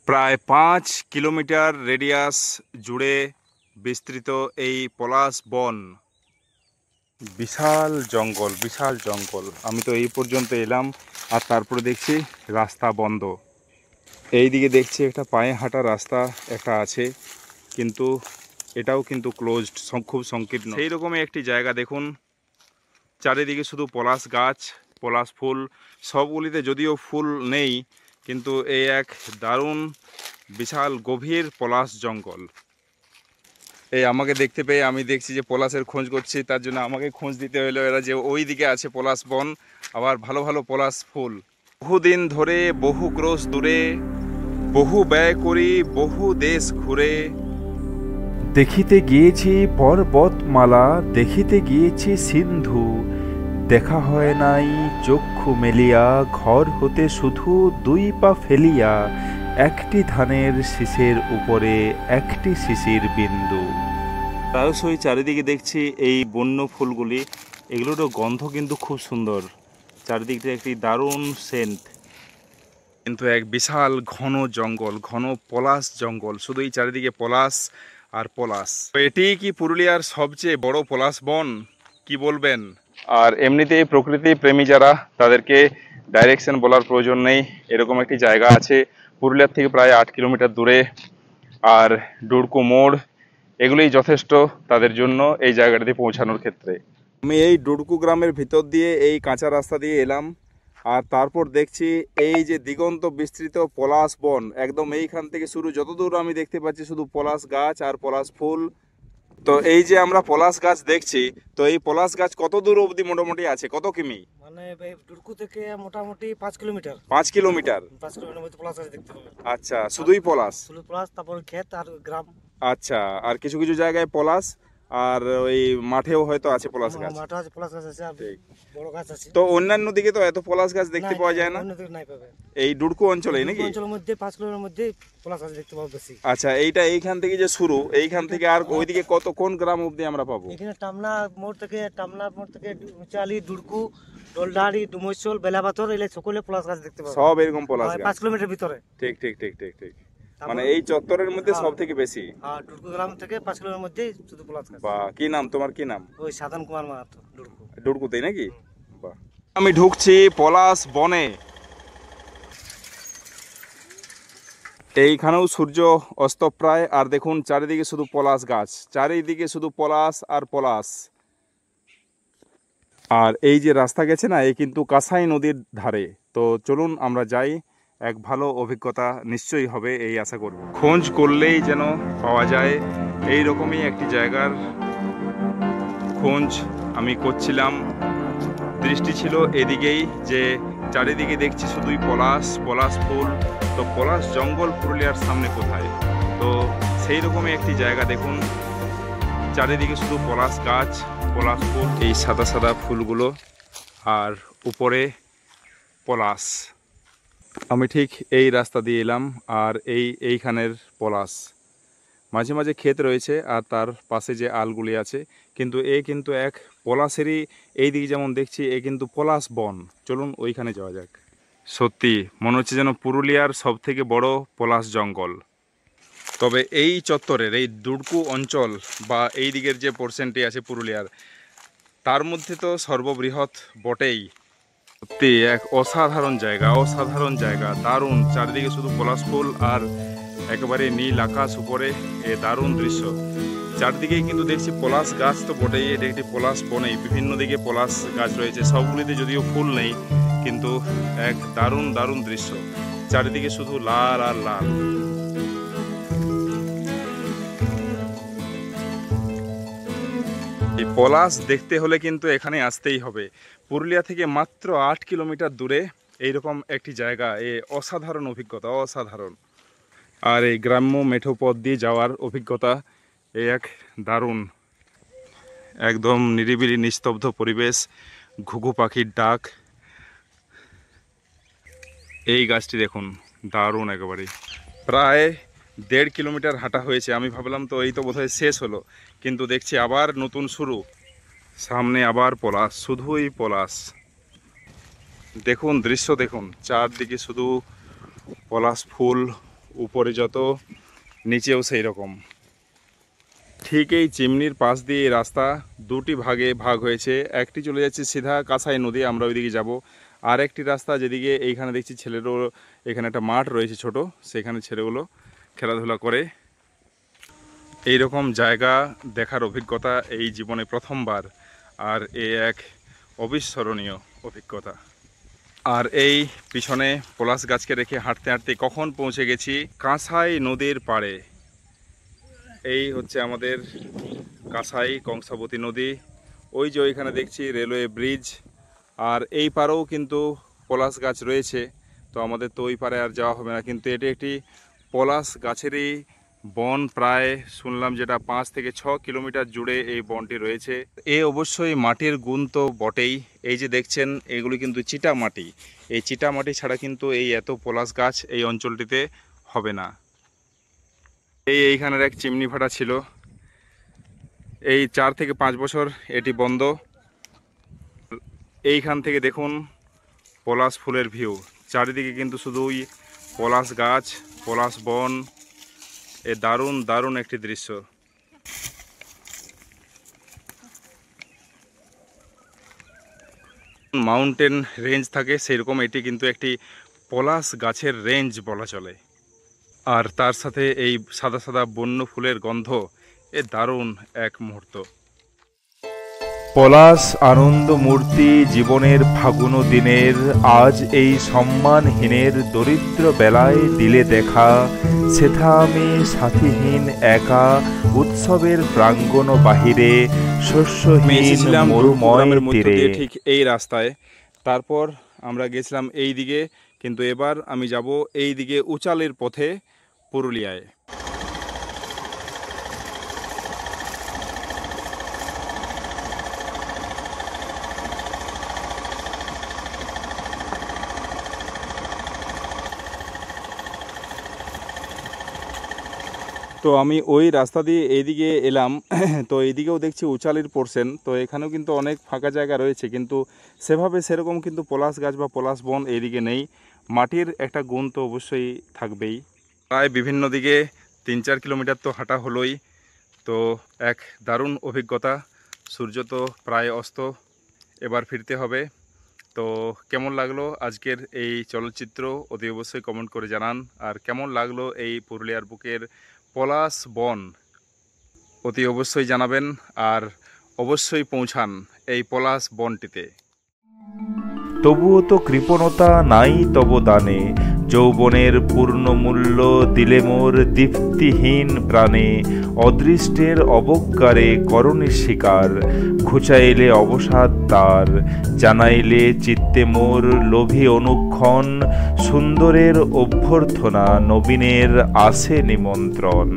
প্রায় 5 kilometre radius জুড়ে বিস্তৃত এই পলাশ বন। বিশাল জঙ্গল, বিশাল জঙ্গল। আমি তো এই পর্যন্ত এলাম আর তারপরে দেখছি রাস্তা বন্ধ। এই দিকে দেখছি একটা পায়ে হাঁটা রাস্তা একটা আছে, কিন্তু এটাও কিন্তু ক্লোজড, খুব সংকীর্ণ। সেই রকমই একটি জায়গা দেখুন, চারিদিকে শুধু পলাশ গাছ, পলাশ ফুল। সবগুলিতে যদিও ফুল নেই, কিন্তু এই এক দারুণ বিশাল গভীর পলাশ জঙ্গল। এই আমাকে দেখতে পেয়ে আমি দেখছি যে পলাশের খোঁজ করছি, তার জন্য আমাকে খোঁজ দিতে হলো এরা যে ওই দিকে আছে পলাশ বন, আবার ভালো ভালো পলাশ ফুল। বহুদিন ধরে, বহু ক্রোশ দূরে, বহু ব্যয় করি, বহু দেশ ঘুরে দেখিতে গিয়েছি পর্বতমালা, দেখিতে গিয়েছি সিন্ধু, দেখা হয় নাই চক্ষু মেলিয়া, ঘর হতে শুধু 2 পা ফেলিয়া, একটি ধানের শীষের উপরে একটি শিশির বিন্দু। প্রায়শই চারিদিকে দেখছি এই বন্য ফুলগুলি, এগুলোরও গন্ধ কিন্তু খুব সুন্দর। চারিদিকটা একটি দারুণ সেন্ট, কিন্তু এক বিশাল ঘন জঙ্গল, ঘন পলাশ জঙ্গল, শুধু এই চারিদিকে পলাশ আর পলাশ। তো এটি কি পুরুলিয়ার সবচেয়ে বড় পলাশ বন? কি বলবেন? আর এমনিতেই প্রকৃতি প্রেমী যারা, তাদেরকে ডাইরেকশন বলার প্রয়োজন নেই। এরকম একটি জায়গা আছে পুরুলিয়ার থেকে প্রায় 8 কিলোমিটার দূরে, আর ডুরকু মোড়, এগুলোই যথেষ্ট তাদের জন্য এই জায়গাটাতে পৌঁছানোর ক্ষেত্রে। আমি এই ডুরকু গ্রামের ভিতর দিয়ে এই কাঁচা রাস্তা দিয়ে এলাম, আর তারপর দেখছি এই যে দিগন্ত বিস্তৃত পলাশ বন, একদম এইখান থেকে শুরু, যতদূর আমি দেখতে পাচ্ছি শুধু পলাশ গাছ আর পলাশ ফুল। তো এই যে আমরা পলাশ গাছ দেখছি, তো এই পলাশ গাছ কত দূর অবধি মোটামুটি আছে, কত কিমি? মানে ডুরকু থেকে মোটামুটি 5 কিলোমিটার। 5 কিলোমিটার। 5 কিলোমিটার মধ্যে পলাশ গাছ দেখতে পাবে। আচ্ছা, শুধুই পলাশ? শুধু পলাশ, তারপর ক্ষেত আর গ্রাম। আচ্ছা, আর কিছু কিছু জায়গায় পলাশ, আর ওই মাঠেও হয়তো আছে পলাশ গাছ। মাঠে আছে পলাশ গাছ আছে, আর বড় গাছ আছে। তো অন্যান্য দিকে তো এত পলাশ গাছ দেখতে পাওয়া যায় না, অন্যদিকে নাই পাবে। এই ডুরকু অঞ্চলে নাকি? অঞ্চলের মধ্যে 5 কিলোমিটার মধ্যে পলাশ গাছ দেখতে পাবো বেশি। আচ্ছা, এইখান থেকে যে শুরু, এইখান থেকে আর ওইদিকে কত, কোন গ্রাম অবধি আমরা পাবো? এখানে টামনা মোড় থেকে উচালি, ডুরকু, ডলডাড়ি, ডুমৈচল, বেলাপাথর, এলে সকলে পলাশ গাছ দেখতে পাবো। সব এরকম পলাশ গাছ 5 কিলোমিটার ভিতরে। ঠিক ঠিক ঠিক ঠিক ঠিক। মানে এই চত্বরের মধ্যে সব থেকে বেশি। হ্যাঁ, ডুরকু গ্রাম থেকে 5 কিলোমিটার মধ্যে শুধু পলাশ গাছ। বা কি নাম তোমার, কি নাম? ওই সাধন কুমার মাহাতো, ডুরকু। ডুরকুতেই নাকি? বাহ। আমি ঢুকছি পলাশ বনে। এইখানেও সূর্য অস্তপ্রায়, আর দেখুন চারিদিকে শুধু পলাশ গাছ, চারিদিকে শুধু পলাশ আর পলাশ। আর এই যে রাস্তা গেছে না, এই কিন্তু কাঁসাই নদীর ধারে। তো চলুন আমরা যাই, এক ভালো অভিজ্ঞতা নিশ্চয়ই হবে এই আশা করব। খোঁজ করলেই যেন পাওয়া যায় এই রকমই একটি জায়গার খোঁজ আমি করছিলাম। দৃষ্টি ছিল এদিকেই, যে চারিদিকে দেখছি শুধুই পলাশ, পলাশ ফুল। তো পলাশ জঙ্গল পুরুলিয়ার সামনে কোথায়? তো সেই রকমই একটি জায়গা দেখুন, চারিদিকে শুধু পলাশ গাছ, পলাশ ফুল, এই সাদা সাদা ফুলগুলো, আর উপরে পলাশ। আমি ঠিক এই রাস্তা দিয়ে এলাম, আর এইখানের পলাশ, মাঝে মাঝে ক্ষেত রয়েছে আর তার পাশে যে আলগুলি আছে, কিন্তু কিন্তু এক পলাশেরই, এই দিকে যেমন দেখছি এ কিন্তু পলাশ বন। চলুন ওইখানে যাওয়া যাক। সত্যি মনে হচ্ছে যেন পুরুলিয়ার সব থেকে বড় পলাশ জঙ্গল। তবে এই চত্বরের এই ডুরকু অঞ্চল বা এই দিকের যে পোর্শনটি আছে পুরুলিয়ার, তার মধ্যে তো সর্ববৃহৎ বটেই। সত্যি এক অসাধারণ জায়গা, অসাধারণ জায়গা, দারুণ। চারিদিকে শুধু পলাশ ফুল আর একেবারে নীল আকাশ উপরে, এ দারুণ দৃশ্য। চারদিকেই কিন্তু দেখছি পলাশ গাছ তো বটেই, এটা একটি পলাশ বনেই, বিভিন্ন দিকে পলাশ গাছ রয়েছে, সবগুলিতে যদিও ফুল নেই, কিন্তু এক দারুণ দারুণ দৃশ্য। চারিদিকে শুধু লাল আর লাল। এই পলাশ দেখতে হলে কিন্তু এখানে আসতেই হবে। পুরুলিয়া থেকে মাত্র 8 কিলোমিটার দূরে এইরকম একটি জায়গা, এ অসাধারণ অভিজ্ঞতা, অসাধারণ। আর এই গ্রাম্য মেঠো পথ দিয়ে যাওয়ার অভিজ্ঞতা এই এক দারুণ। একদম নিরিবিলি নিস্তব্ধ পরিবেশ, ঘুঘু পাখির ডাক। এই গাছটি দেখুন, দারুণ একেবারে। প্রায় 1.5 কিলোমিটার হাঁটা হয়েছে। আমি ভাবলাম তো এই তো বোধহয় শেষ হলো, কিন্তু দেখছি আবার নতুন শুরু। সামনে আবার পলাশ, শুধুই পলাশ। দেখুন দৃশ্য দেখুন, চারদিকে শুধু পলাশ ফুল, উপরে যত নিচেও সেই রকম। ঠিক এই চিমনির পাশ দিয়ে এই রাস্তা দুটি ভাগে ভাগ হয়েছে। একটি চলে যাচ্ছে সিধা কাঁসাই নদী, আমরা ওইদিকে যাব। আর একটি রাস্তা যেদিকে এইখানে দেখছি ছেলেরও, এখানে একটা মাঠ রয়েছে ছোট, সেখানে ছেলেগুলো খেলাধুলা করে। এই রকম জায়গা দেখার অভিজ্ঞতা এই জীবনে প্রথমবার, আর এ এক অবিস্মরণীয় অভিজ্ঞতা। আর এই পিছনে পলাশ গাছকে রেখে হাঁটতে হাঁটতে কখন পৌঁছে গেছি কাঁসাই নদীর পাড়ে। এই হচ্ছে আমাদের কাঁসাই কংসাবতী নদী। ওই যে ওইখানে দেখছি রেলওয়ে ব্রিজ, আর এই পারেও কিন্তু পলাশ গাছ রয়েছে। তো আমাদের তো ওই পারে আর যাওয়া হবে না, কিন্তু এটি একটি পলাশ গাছেরই বন। প্রায় শুনলাম যেটা 5 থেকে 6 কিলোমিটার জুড়ে এই বনটি রয়েছে। এ অবশ্যই মাটির গুণ তো বটেই। এই যে দেখছেন এগুলি কিন্তু চিটা মাটি। এই চিটা মাটি ছাড়া কিন্তু এই এত পলাশ গাছ এই অঞ্চলটিতে হবে না। এইখানের এক চিমনি ভাটা ছিল, এই 4 থেকে 5 বছর এটি বন্ধ। এইখান থেকে দেখুন পলাশ ফুলের ভিউ, চারিদিকে কিন্তু শুধুই পলাশ গাছ, পলাশ বন। এ দারুণ দারুণ একটি দৃশ্য। মাউন্টেন রেঞ্জ থাকে সেরকম এটি কিন্তু একটি পলাশ গাছের রেঞ্জ বলা চলে। আর তার সাথে এই সাদা সাদা বন্য ফুলের গন্ধ, এ দারুণ এক মুহূর্ত। পলাশ আনন্দ মূর্তি জীবনের ফাগুনো দিনের, আজ এই সম্মানহীনের দরিদ্র বেলায় দিলে দেখা। সেথা আমি সাথীহীন একা উৎসবের প্রাঙ্গণ বাহিরে, শস্যহীন মরুময় তীরে। ঠিক এই রাস্তায়, তারপর আমরা গেছিলাম এই দিকে, কিন্তু এবার আমি যাব এই দিকে উচালের পথে পুরুলিয়ায়। তো আমি ওই রাস্তা দিয়ে এইদিকে এলাম। তো এইদিকেও দেখছি উচালির পোর্শন, তো এখানেও কিন্তু অনেক ফাঁকা জায়গা রয়েছে, কিন্তু সেরকম কিন্তু পলাশ গাছ বা পলাশ বন এইদিকে নেই। মাটির একটা গুণ তো অবশ্যই থাকবেই। প্রায় বিভিন্ন দিকে 3-4 কিলোমিটার তো হাঁটা হলোই। তো এক দারুণ অভিজ্ঞতা। সূর্য তো প্রায় অস্ত, এবার ফিরতে হবে। তো কেমন লাগলো আজকের এই চলচ্চিত্র অতি অবশ্যই কমেন্ট করে জানান। আর কেমন লাগলো এই পুরুলিয়ার বুকের পলাশ বন অতি অবশ্যই জানাবেন। আর অবশ্যই পৌঁছান এই পলাশ বনটিতে। তবুও তো কৃপণতা নাই তব দানে, যৌবনের পূর্ণ মূল্য দিলে মোর দীপ্তিহীন প্রাণে। অদৃষ্টের অবজ্ঞারে করণে শিকার, ঘুচাইলে অবসাদ তার। জানাইলে চিত্তে মোর লোভী অনুক্ষণ, সুন্দরের অভ্যর্থনা নবীনের আসে নিমন্ত্রণ।